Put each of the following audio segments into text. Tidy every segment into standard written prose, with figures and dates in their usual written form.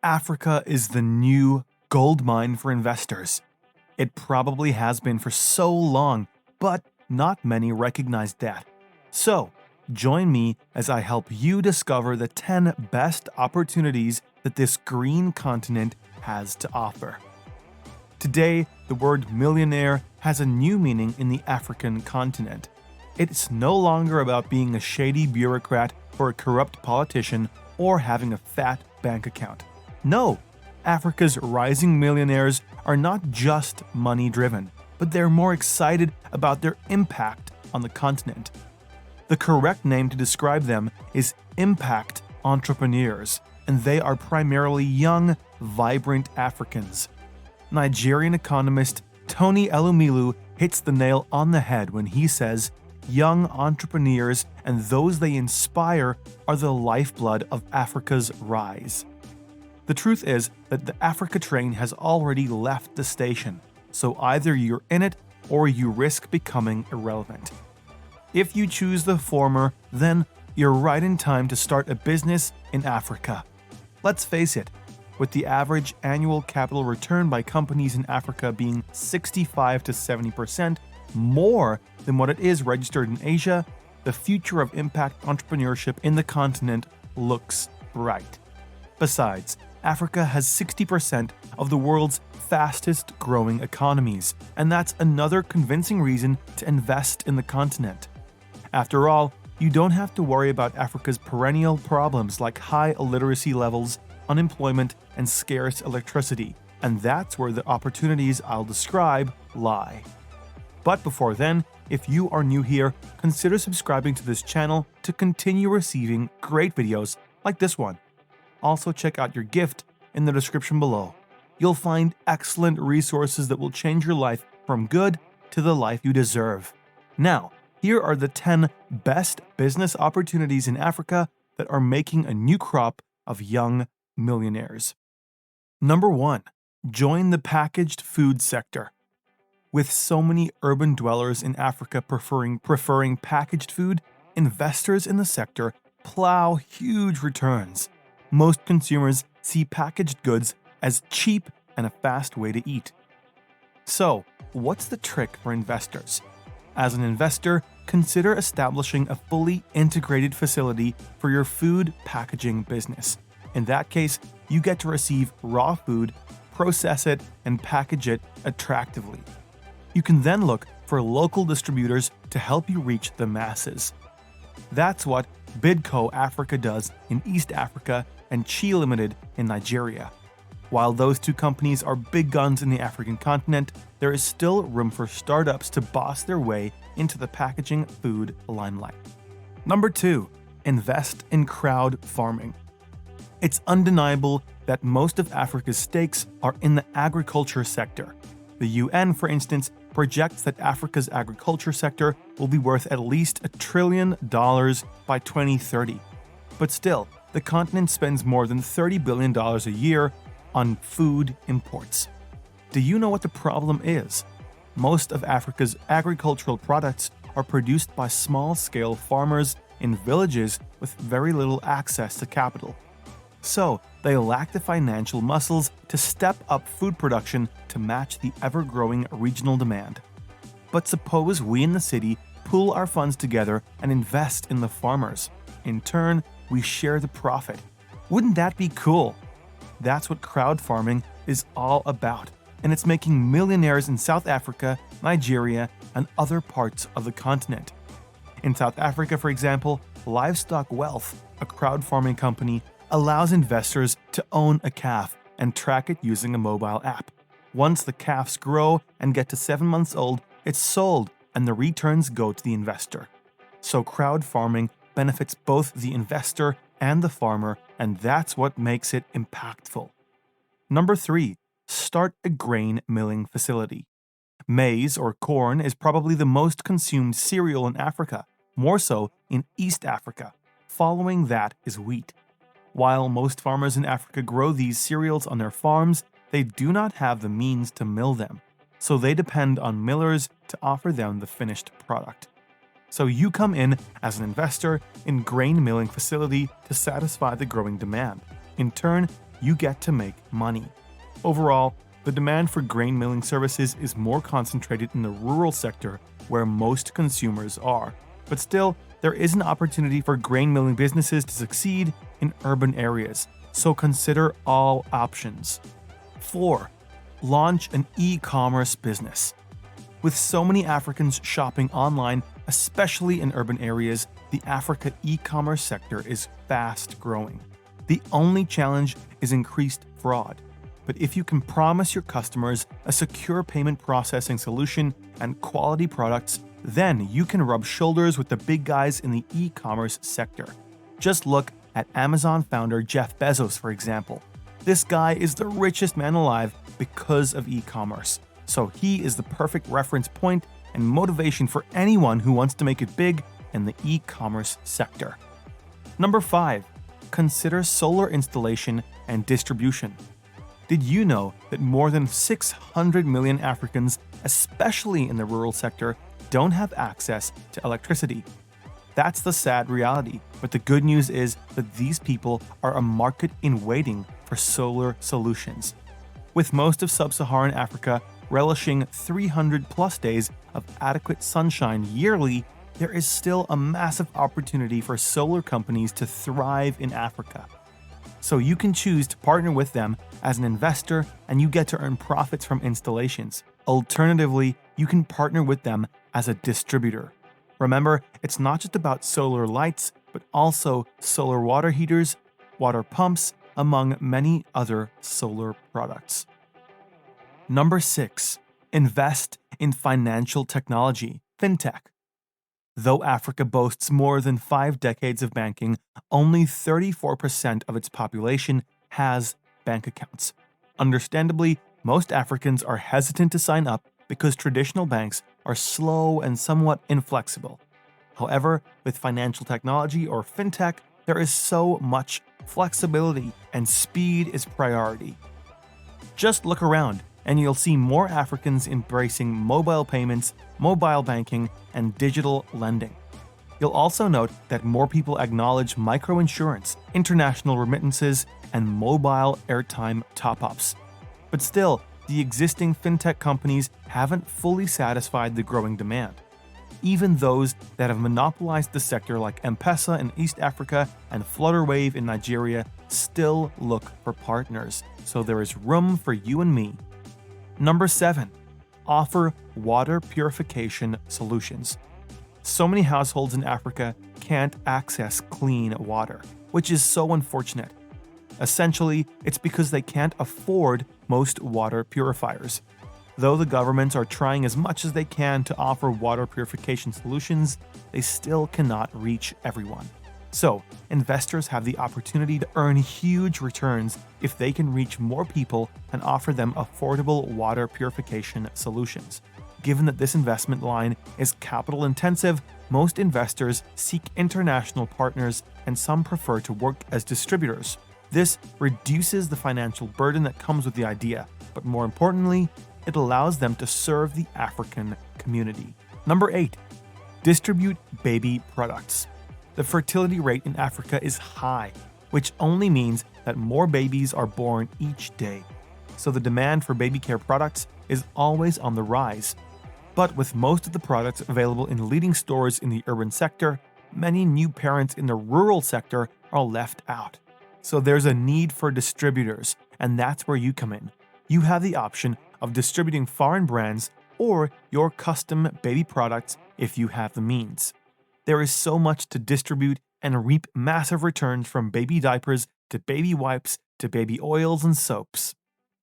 Africa is the new gold mine for investors. It probably has been for so long, but not many recognize that. So, join me as I help you discover the 10 best opportunities that this green continent has to offer. Today, the word millionaire has a new meaning in the African continent. It's no longer about being a shady bureaucrat or a corrupt politician or having a fat bank account. No, Africa's rising millionaires are not just money-driven, but they're more excited about their impact on the continent. The correct name to describe them is impact entrepreneurs, and they are primarily young, vibrant Africans. Nigerian economist Tony Elumelu hits the nail on the head when he says, young entrepreneurs and those they inspire are the lifeblood of Africa's rise. The truth is that the Africa train has already left the station, so either you're in it or you risk becoming irrelevant. If you choose the former, then you're right in time to start a business in Africa. Let's face it, with the average annual capital return by companies in Africa being 65 to 70% more than what it is registered in Asia, the future of impact entrepreneurship in the continent looks bright. Besides, Africa has 60% of the world's fastest growing economies, and that's another convincing reason to invest in the continent. After all, you don't have to worry about Africa's perennial problems like high illiteracy levels, unemployment, and scarce electricity, and that's where the opportunities I'll describe lie. But before then, if you are new here, consider subscribing to this channel to continue receiving great videos like this one. Also check out your gift in the description below. You'll find excellent resources that will change your life from good to the life you deserve. Now, here are the 10 best business opportunities in Africa that are making a new crop of young millionaires. Number 1. Join the packaged food sector. With so many urban dwellers in Africa preferring packaged food, investors in the sector plow huge returns. Most consumers see packaged goods as cheap and a fast way to eat. So, what's the trick for investors? As an investor, consider establishing a fully integrated facility for your food packaging business. In that case, you get to receive raw food, process it, and package it attractively. You can then look for local distributors to help you reach the masses. That's what Bidco Africa does in East Africa and Chi Limited in Nigeria. While those two companies are big guns in the African continent, there is still room for startups to boss their way into the packaging food limelight. Number 2. Invest in crowdfarming. It's undeniable that most of Africa's stakes are in the agriculture sector. The UN, for instance, projects that Africa's agriculture sector will be worth at least $1 trillion by 2030. But still, the continent spends more than $30 billion a year on food imports. Do you know what the problem is? Most of Africa's agricultural products are produced by small-scale farmers in villages with very little access to capital. So, they lack the financial muscles to step up food production to match the ever-growing regional demand. But suppose we in the city pool our funds together and invest in the farmers. In turn, we share the profit. Wouldn't that be cool? That's what crowdfarming is all about, and it's making millionaires in South Africa, Nigeria, and other parts of the continent. In South Africa, for example, Livestock Wealth, a crowdfarming company, allows investors to own a calf and track it using a mobile app. Once the calves grow and get to 7 months old, it's sold and the returns go to the investor. So crowdfarming benefits both the investor and the farmer, and that's what makes it impactful. Number 3. Start a grain milling facility. Maize or corn is probably the most consumed cereal in Africa, more so in East Africa. Following that is wheat. While most farmers in Africa grow these cereals on their farms, they do not have the means to mill them, so they depend on millers to offer them the finished product. So you come in as an investor in grain milling facility to satisfy the growing demand. In turn, you get to make money. Overall, the demand for grain milling services is more concentrated in the rural sector where most consumers are. But still, there is an opportunity for grain milling businesses to succeed in urban areas, so consider all options. 4. Launch an e-commerce business. With so many Africans shopping online, especially in urban areas, the Africa e-commerce sector is fast growing. The only challenge is increased fraud. But if you can promise your customers a secure payment processing solution and quality products, then you can rub shoulders with the big guys in the e-commerce sector. Just look at Amazon founder Jeff Bezos, for example. This guy is the richest man alive because of e-commerce. So he is the perfect reference point and motivation for anyone who wants to make it big in the e-commerce sector. Number 5. Consider solar installation and distribution. Did you know that more than 600 million Africans, especially in the rural sector, don't have access to electricity? That's the sad reality, but the good news is that these people are a market in waiting for solar solutions. With most of sub-Saharan Africa relishing 300-plus days of adequate sunshine yearly, there is still a massive opportunity for solar companies to thrive in Africa. So you can choose to partner with them as an investor and you get to earn profits from installations. Alternatively, you can partner with them as a distributor. Remember, it's not just about solar lights, but also solar water heaters, water pumps, among many other solar products. Number 6. Invest in financial technology, FinTech. Though Africa boasts more than 5 decades of banking, only 34% of its population has bank accounts. Understandably, most Africans are hesitant to sign up because traditional banks are slow and somewhat inflexible. However, with financial technology or FinTech, there is so much flexibility and speed is priority. Just look around and you'll see more Africans embracing mobile payments, mobile banking, and digital lending. You'll also note that more people acknowledge microinsurance, international remittances, and mobile airtime top-ups. But still, the existing fintech companies haven't fully satisfied the growing demand. Even those that have monopolized the sector like M-Pesa in East Africa and Flutterwave in Nigeria still look for partners, so there is room for you and me. Number 7. Offer water purification solutions. So many households in Africa can't access clean water, which is so unfortunate. Essentially, it's because they can't afford most water purifiers. Though the governments are trying as much as they can to offer water purification solutions, they still cannot reach everyone. So, investors have the opportunity to earn huge returns if they can reach more people and offer them affordable water purification solutions. Given that this investment line is capital intensive, most investors seek international partners and some prefer to work as distributors. This reduces the financial burden that comes with the idea, but more importantly, it allows them to serve the African community. Number 8. Distribute baby products. The fertility rate in Africa is high, which only means that more babies are born each day. So the demand for baby care products is always on the rise. But with most of the products available in leading stores in the urban sector, many new parents in the rural sector are left out. So there's a need for distributors, and that's where you come in. You have the option of distributing foreign brands or your custom baby products if you have the means. There is so much to distribute and reap massive returns from baby diapers to baby wipes to baby oils and soaps.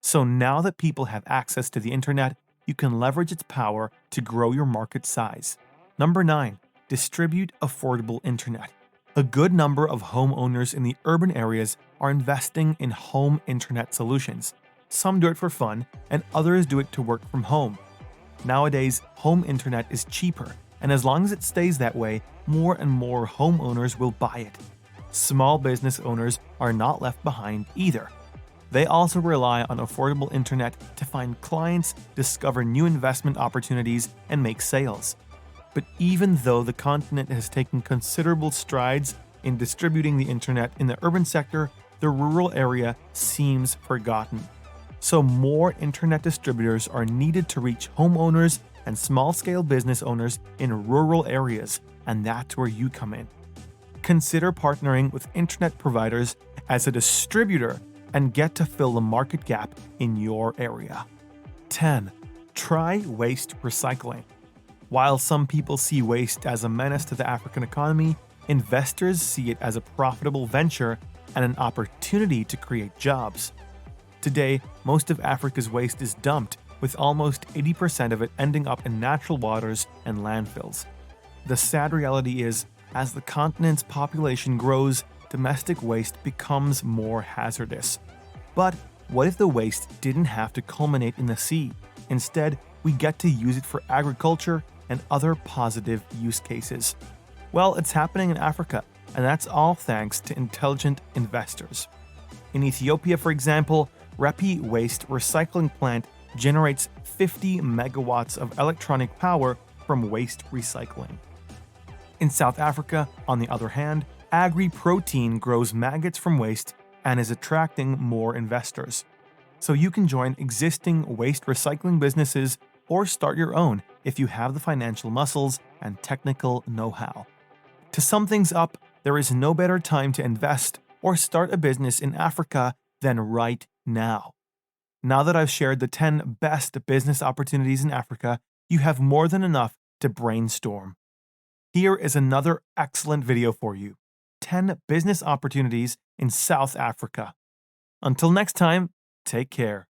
So now that people have access to the internet, you can leverage its power to grow your market size. Number 9. Distribute affordable internet. A good number of homeowners in the urban areas are investing in home internet solutions. Some do it for fun, and others do it to work from home. Nowadays, home internet is cheaper, and as long as it stays that way, more and more homeowners will buy it. Small business owners are not left behind either. They also rely on affordable internet to find clients, discover new investment opportunities, and make sales. But even though the continent has taken considerable strides in distributing the internet in the urban sector, the rural area seems forgotten. So more internet distributors are needed to reach homeowners and small-scale business owners in rural areas, and that's where you come in. Consider partnering with internet providers as a distributor and get to fill the market gap in your area. 10. Try waste recycling. While some people see waste as a menace to the African economy, investors see it as a profitable venture and an opportunity to create jobs. Today, most of Africa's waste is dumped, with almost 80% of it ending up in natural waters and landfills. The sad reality is, as the continent's population grows, domestic waste becomes more hazardous. But what if the waste didn't have to culminate in the sea? Instead, we get to use it for agriculture and other positive use cases. Well, it's happening in Africa, and that's all thanks to intelligent investors. In Ethiopia, for example, Repi Waste Recycling Plant generates 50 megawatts of electronic power from waste recycling. In South Africa, on the other hand, Agri-Protein grows maggots from waste and is attracting more investors. So you can join existing waste recycling businesses or start your own if you have the financial muscles and technical know-how. To sum things up, there is no better time to invest or start a business in Africa than right now. Now that I've shared the 10 best business opportunities in Africa, you have more than enough to brainstorm. Here is another excellent video for you: 10 business opportunities in South Africa. Until next time, take care.